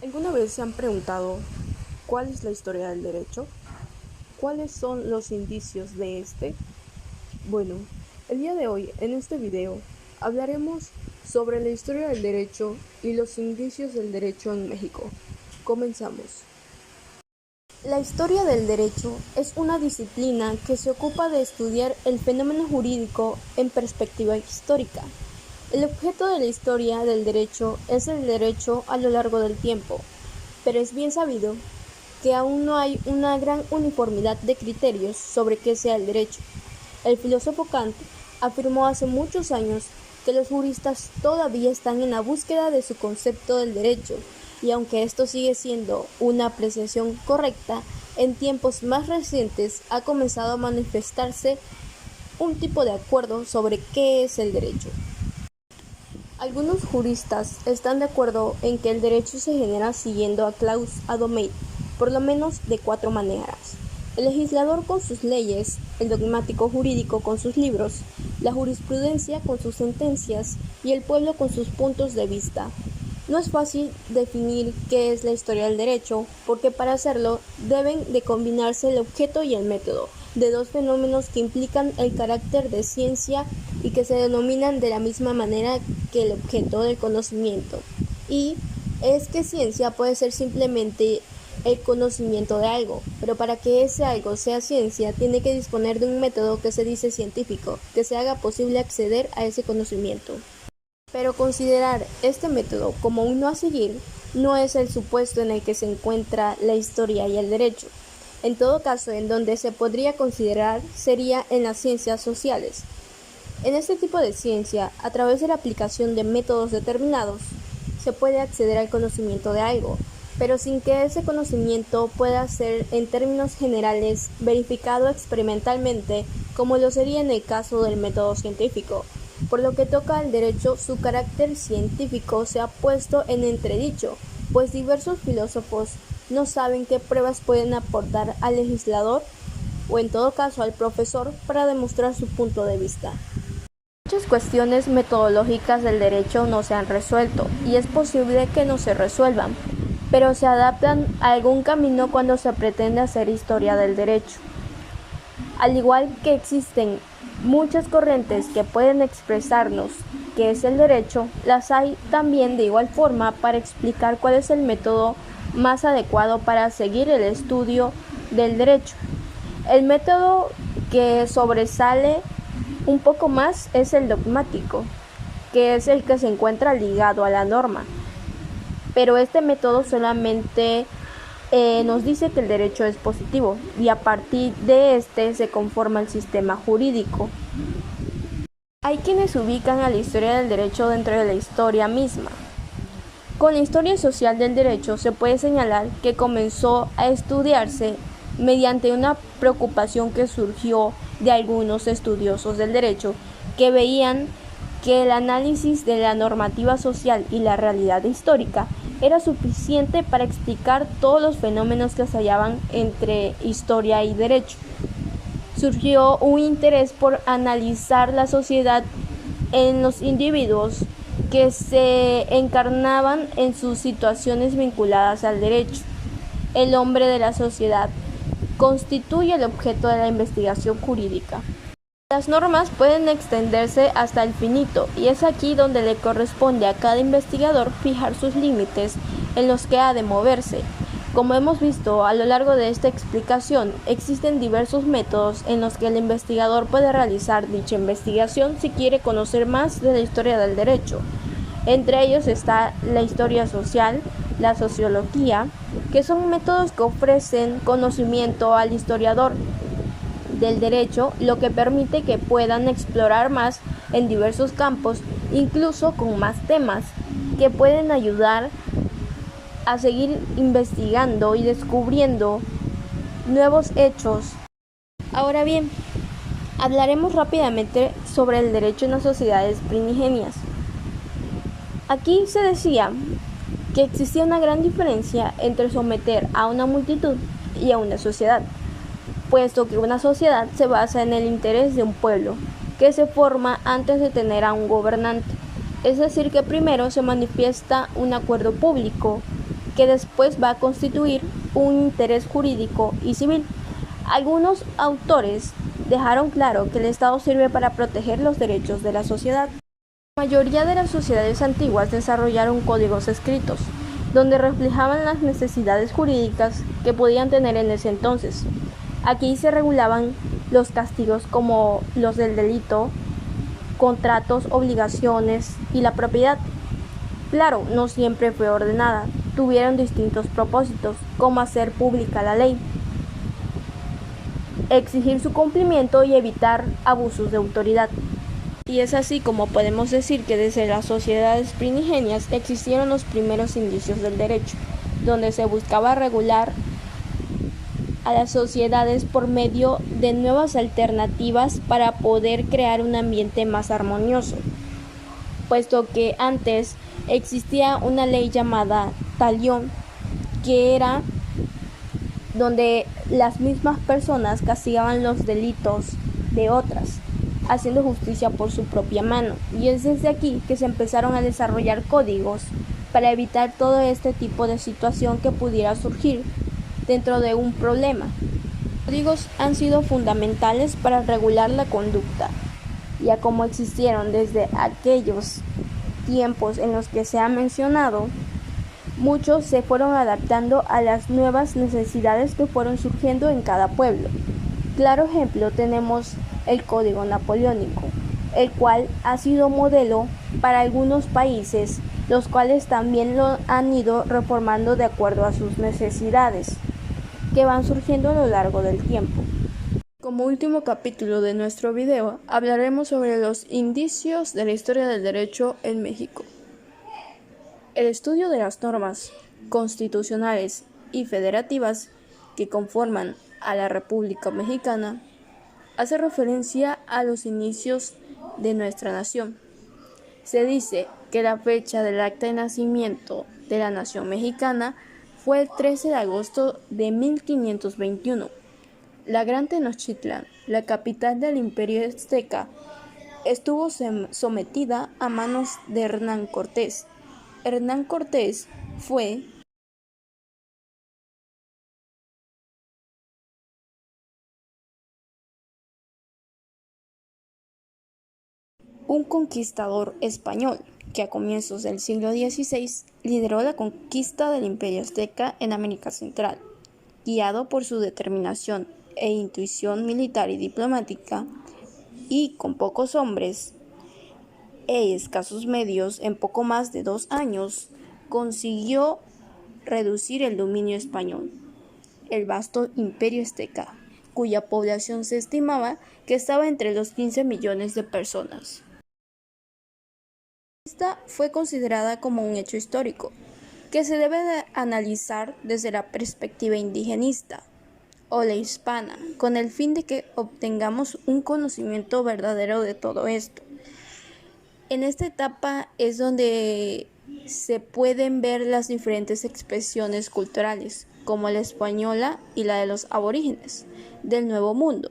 ¿Alguna vez se han preguntado cuál es la historia del derecho? ¿Cuáles son los indicios de este? Bueno, el día de hoy, en este video, hablaremos sobre la historia del derecho y los indicios del derecho en México. Comenzamos. La historia del derecho es una disciplina que se ocupa de estudiar el fenómeno jurídico en perspectiva histórica. El objeto de la historia del derecho es el derecho a lo largo del tiempo, pero es bien sabido que aún no hay una gran uniformidad de criterios sobre qué sea el derecho. El filósofo Kant afirmó hace muchos años que los juristas todavía están en la búsqueda de su concepto del derecho, y aunque esto sigue siendo una apreciación correcta, en tiempos más recientes ha comenzado a manifestarse un tipo de acuerdo sobre qué es el derecho. Algunos juristas están de acuerdo en que el derecho se genera siguiendo a Claus Adomeit, por lo menos de 4 maneras: el legislador con sus leyes, el dogmático jurídico con sus libros, la jurisprudencia con sus sentencias y el pueblo con sus puntos de vista. No es fácil definir qué es la historia del derecho, porque para hacerlo deben de combinarse el objeto y el método, de dos fenómenos que implican el carácter de ciencia y que se denominan de la misma manera que el objeto del conocimiento. Y es que ciencia puede ser simplemente el conocimiento de algo, pero para que ese algo sea ciencia tiene que disponer de un método que se dice científico, que se haga posible acceder a ese conocimiento. Pero considerar este método como uno a seguir no es el supuesto en el que se encuentra la historia y el derecho. En todo caso, en donde se podría considerar sería en las ciencias sociales. En este tipo de ciencia, a través de la aplicación de métodos determinados, se puede acceder al conocimiento de algo, pero sin que ese conocimiento pueda ser, en términos generales, verificado experimentalmente, como lo sería en el caso del método científico. Por lo que toca al derecho, su carácter científico se ha puesto en entredicho, pues diversos filósofos no saben qué pruebas pueden aportar al legislador, o en todo caso al profesor, para demostrar su punto de vista. Muchas cuestiones metodológicas del derecho no se han resuelto, y es posible que no se resuelvan, pero se adaptan a algún camino cuando se pretende hacer historia del derecho. Al igual que existen muchas corrientes que pueden expresarnos qué es el derecho, las hay también de igual forma para explicar cuál es el método más adecuado para seguir el estudio del derecho. El método que sobresale un poco más es el dogmático, que es el que se encuentra ligado a la norma, pero este método solamente nos dice que el derecho es positivo y a partir de este se conforma el sistema jurídico. Hay quienes ubican a la historia del derecho dentro de la historia misma. Con la historia social del derecho se puede señalar que comenzó a estudiarse mediante una preocupación que surgió de algunos estudiosos del derecho que veían que el análisis de la normativa social y la realidad histórica era suficiente para explicar todos los fenómenos que se hallaban entre historia y derecho. Surgió un interés por analizar la sociedad en los individuos que se encarnaban en sus situaciones vinculadas al derecho. El hombre de la sociedad constituye el objeto de la investigación jurídica. Las normas pueden extenderse hasta el infinito, y es aquí donde le corresponde a cada investigador fijar sus límites en los que ha de moverse. Como hemos visto a lo largo de esta explicación, existen diversos métodos en los que el investigador puede realizar dicha investigación si quiere conocer más de la historia del derecho. Entre ellos está la historia social, la sociología, que son métodos que ofrecen conocimiento al historiador del derecho, lo que permite que puedan explorar más en diversos campos, incluso con más temas, que pueden ayudar a seguir investigando y descubriendo nuevos hechos. Ahora bien, hablaremos rápidamente sobre el derecho en las sociedades primigenias. Aquí se decía que existía una gran diferencia entre someter a una multitud y a una sociedad, puesto que una sociedad se basa en el interés de un pueblo, que se forma antes de tener a un gobernante. Es decir, que primero se manifiesta un acuerdo público que después va a constituir un interés jurídico y civil. Algunos autores dejaron claro que el Estado sirve para proteger los derechos de la sociedad. La mayoría de las sociedades antiguas desarrollaron códigos escritos, donde reflejaban las necesidades jurídicas que podían tener en ese entonces. Aquí se regulaban los castigos como los del delito, contratos, obligaciones y la propiedad. Claro, no siempre fue ordenada, tuvieron distintos propósitos, como hacer pública la ley, exigir su cumplimiento y evitar abusos de autoridad. Y es así como podemos decir que desde las sociedades primigenias existieron los primeros indicios del derecho, donde se buscaba regular a las sociedades por medio de nuevas alternativas para poder crear un ambiente más armonioso, puesto que antes existía una ley llamada talión, que era donde las mismas personas castigaban los delitos de otras, haciendo justicia por su propia mano. Y es desde aquí que se empezaron a desarrollar códigos para evitar todo este tipo de situación que pudiera surgir dentro de un problema. Los códigos han sido fundamentales para regular la conducta, ya como existieron desde aquellos tiempos en los que se ha mencionado, muchos se fueron adaptando a las nuevas necesidades que fueron surgiendo en cada pueblo. Claro ejemplo tenemos el Código Napoleónico, el cual ha sido modelo para algunos países, los cuales también lo han ido reformando de acuerdo a sus necesidades, que van surgiendo a lo largo del tiempo. Como último capítulo de nuestro video, hablaremos sobre los indicios de la historia del derecho en México. El estudio de las normas constitucionales y federativas que conforman a la República Mexicana hace referencia a los inicios de nuestra nación. Se dice que la fecha del acta de nacimiento de la nación mexicana fue el 13 de agosto de 1521. La Gran Tenochtitlan, la capital del Imperio Azteca, estuvo sometida a manos de Hernán Cortés. Hernán Cortés fue un conquistador español que a comienzos del siglo XVI lideró la conquista del Imperio Azteca en América Central. Guiado por su determinación e intuición militar y diplomática, y con pocos hombres e escasos medios, en poco más de 2 años, consiguió reducir el dominio español, el vasto Imperio Azteca, cuya población se estimaba que estaba entre los 15 millones de personas. Esta fue considerada como un hecho histórico, que se debe de analizar desde la perspectiva indigenista o la hispana, con el fin de que obtengamos un conocimiento verdadero de todo esto. En esta etapa es donde se pueden ver las diferentes expresiones culturales, como la española y la de los aborígenes del Nuevo Mundo.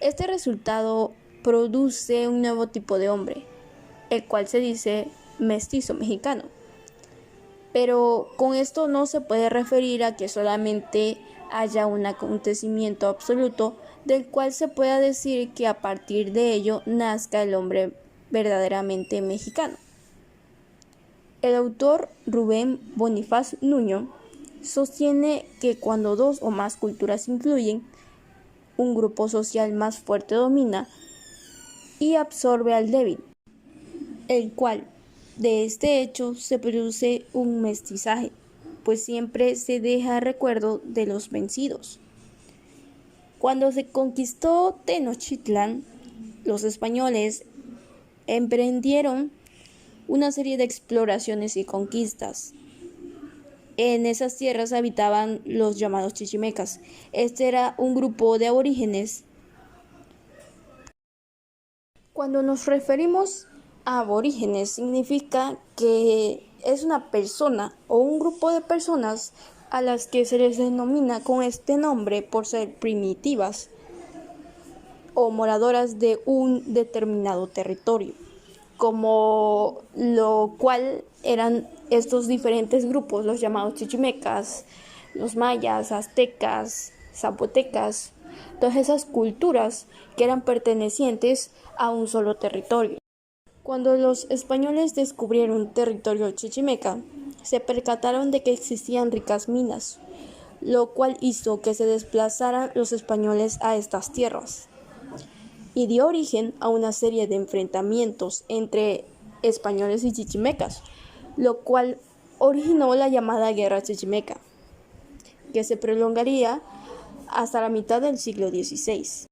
Este resultado produce un nuevo tipo de hombre, el cual se dice mestizo mexicano. Pero con esto no se puede referir a que solamente haya un acontecimiento absoluto del cual se pueda decir que a partir de ello nazca el hombre verdaderamente mexicano. El autor Rubén Bonifaz Nuño sostiene que cuando dos o más culturas influyen, un grupo social más fuerte domina y absorbe al débil, el cual de este hecho se produce un mestizaje, pues siempre se deja recuerdo de los vencidos. Cuando se conquistó Tenochtitlan, los españoles emprendieron una serie de exploraciones y conquistas. En esas tierras habitaban los llamados chichimecas. Este era un grupo de aborígenes. Cuando nos referimos a aborígenes, significa que es una persona o un grupo de personas a las que se les denomina con este nombre por ser primitivas o moradoras de un determinado territorio. como lo cual eran estos diferentes grupos, los llamados chichimecas, los mayas, aztecas, zapotecas, todas esas culturas que eran pertenecientes a un solo territorio. Cuando los españoles descubrieron territorio chichimeca, se percataron de que existían ricas minas, lo cual hizo que se desplazaran los españoles a estas tierras y dio origen a una serie de enfrentamientos entre españoles y chichimecas, lo cual originó la llamada Guerra Chichimeca, que se prolongaría hasta la mitad del siglo XVI.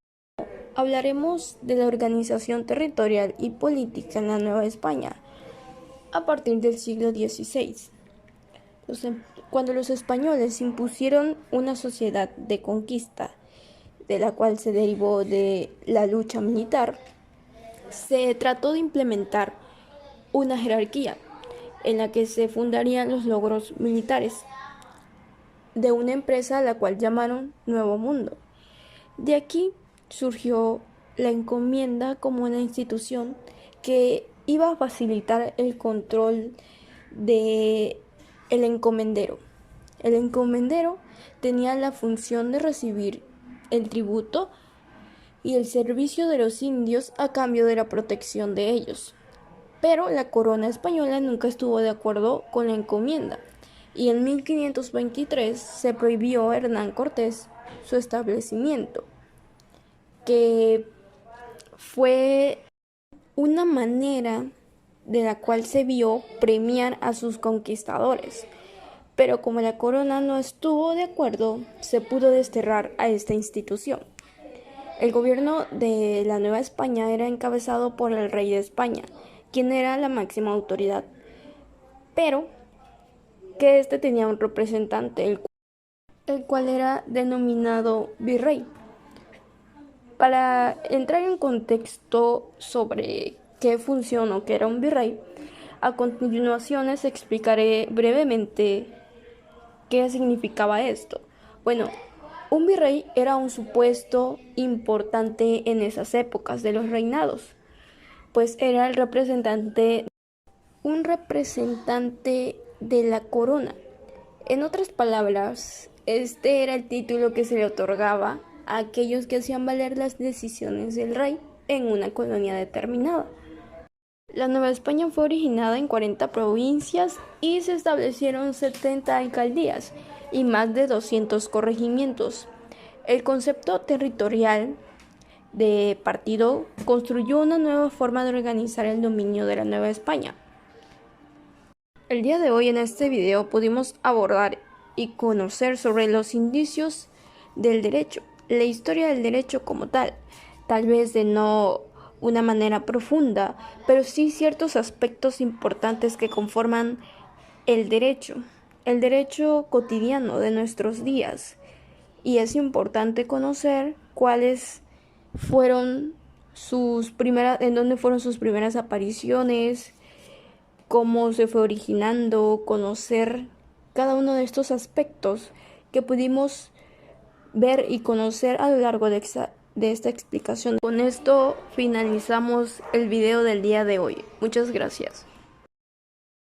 Hablaremos de la organización territorial y política en la Nueva España a partir del siglo XVI, cuando los españoles impusieron una sociedad de conquista, de la cual se derivó de la lucha militar. Se trató de implementar una jerarquía en la que se fundarían los logros militares de una empresa a la cual llamaron Nuevo Mundo. De aquí surgió la encomienda como una institución que iba a facilitar el control de el encomendero. El encomendero tenía la función de recibir el tributo y el servicio de los indios a cambio de la protección de ellos. Pero la corona española nunca estuvo de acuerdo con la encomienda y en 1523 se prohibió a Hernán Cortés su establecimiento, que fue una manera de la cual se vio premiar a sus conquistadores. Pero como la corona no estuvo de acuerdo, se pudo desterrar a esta institución. El gobierno de la Nueva España era encabezado por el rey de España, quien era la máxima autoridad, pero que este tenía un representante, el cual era denominado virrey. Para entrar en contexto sobre qué función o qué era un virrey, a continuación les explicaré brevemente qué significaba esto. Bueno, un virrey era un supuesto importante en esas épocas de los reinados, pues era un representante de la corona. En otras palabras, este era el título que se le otorgaba a aquellos que hacían valer las decisiones del rey en una colonia determinada. La Nueva España fue originada en 40 provincias y se establecieron 70 alcaldías y más de 200 corregimientos. El concepto territorial de partido construyó una nueva forma de organizar el dominio de la Nueva España. El día de hoy en este video pudimos abordar y conocer sobre los indicios del derecho, la historia del derecho como tal vez de no una manera profunda, pero sí ciertos aspectos importantes que conforman el derecho cotidiano de nuestros días. Y es importante conocer cuáles fueron en dónde fueron sus primeras apariciones, cómo se fue originando, conocer cada uno de estos aspectos que pudimos ver y conocer a lo largo de esta explicación. Con esto finalizamos el video del día de hoy. Muchas gracias.